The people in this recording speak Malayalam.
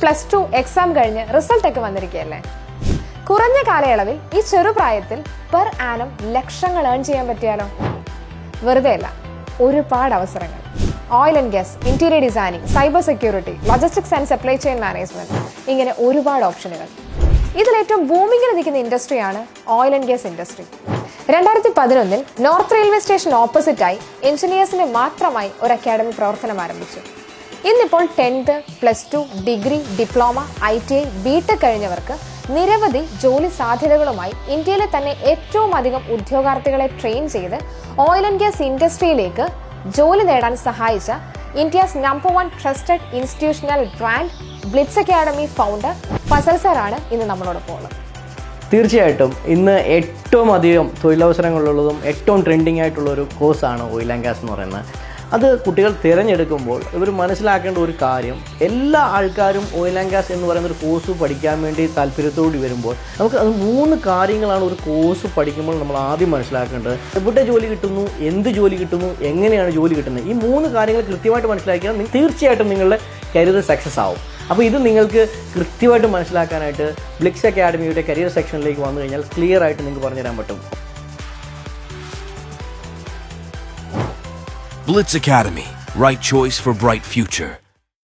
+2 എക്സാം കഴിഞ്ഞ് റിസൾട്ട് ഒക്കെ വന്നിരിക്കുകയല്ലേ. കുറഞ്ഞ കാലയളവിൽ ഈ ചെറുപ്രായത്തിൽ പെർ ആനം ലക്ഷങ്ങൾ ഏൺ ചെയ്യാൻ പറ്റിയാലോ? വെറുതെ അല്ല, ഒരുപാട് അവസരങ്ങൾ. Oil and gas, interior designing, cyber security, logistics and supply chain management, ഇങ്ങനെ ഒരുപാട് ഓപ്ഷനുകൾ. ഇതിലേറ്റവും ബൂമിങ്ങിൽ നിൽക്കുന്ന ഇൻഡസ്ട്രിയാണ് oil and gas industry. 2011 north railway station ഓപ്പോസിറ്റായി എഞ്ചിനീയേഴ്സിന് മാത്രമായി ഒരു അക്കാഡമി പ്രവർത്തനം ആരംഭിച്ചു. ഇന്നിപ്പോൾ 10th, +2, degree, diploma, ITI, BTech കഴിഞ്ഞവർക്ക് നിരവധി ജോലി സാധ്യതകളുമായി ഇന്ത്യയിലെ തന്നെ ഏറ്റവും അധികം ഉദ്യോഗാർത്ഥികളെ ട്രെയിൻ ചെയ്ത് ഓയിൽ ആൻഡ് ഗ്യാസ് ഇൻഡസ്ട്രിയിലേക്ക് ജോലി നേടാൻ സഹായിച്ച India's number 1 trusted institutional brand blitz academy founder Fasal സാറാണ് ഇന്ന് നമ്മളോടൊപ്പം ഉള്ളത്. തീർച്ചയായിട്ടും ഇന്ന് ഏറ്റവും അധികം തൊഴിലവസരങ്ങളുള്ളതും ഏറ്റവും ട്രെൻഡിങ് ആയിട്ടുള്ള ഒരു കോഴ്സാണ് ഓയിൽ ആൻഡ് ഗ്യാസ് എന്ന് പറയുന്നത്. അത് കുട്ടികൾ തിരഞ്ഞെടുക്കുമ്പോൾ ഇവർ മനസ്സിലാക്കേണ്ട ഒരു കാര്യം, എല്ലാ ആൾക്കാരും ഓയിൽ ആൻഡ് ഗ്യാസ് എന്ന് പറയുന്ന ഒരു കോഴ്സ് പഠിക്കാൻ വേണ്ടി താല്പര്യത്തോടെ വരുമ്പോൾ നമുക്ക് അത് 3 കാര്യങ്ങളാണ് ഒരു കോഴ്സ് പഠിക്കുമ്പോൾ നമ്മൾ ആദ്യം മനസ്സിലാക്കേണ്ടത്. എവിടെ ജോലി കിട്ടുന്നു, എന്ത് ജോലി കിട്ടുന്നു, എങ്ങനെയാണ് ജോലി കിട്ടുന്നത്, ഈ 3 കാര്യങ്ങൾ കൃത്യമായിട്ട് മനസ്സിലാക്കിയാൽ തീർച്ചയായിട്ടും നിങ്ങളുടെ കരിയർ സക്സസ് ആവും. അപ്പോൾ ഇത് നിങ്ങൾക്ക് കൃത്യമായിട്ട് മനസ്സിലാക്കാനായിട്ട് ബ്ലിറ്റ്സ് അക്കാഡമിയുടെ കരിയർ സെക്ഷനിലേക്ക് വന്നു കഴിഞ്ഞാൽ ക്ലിയർ ആയിട്ട് നിങ്ങൾക്ക് പറഞ്ഞുതരാൻ പറ്റും. Blitz Academy, right choice for bright future.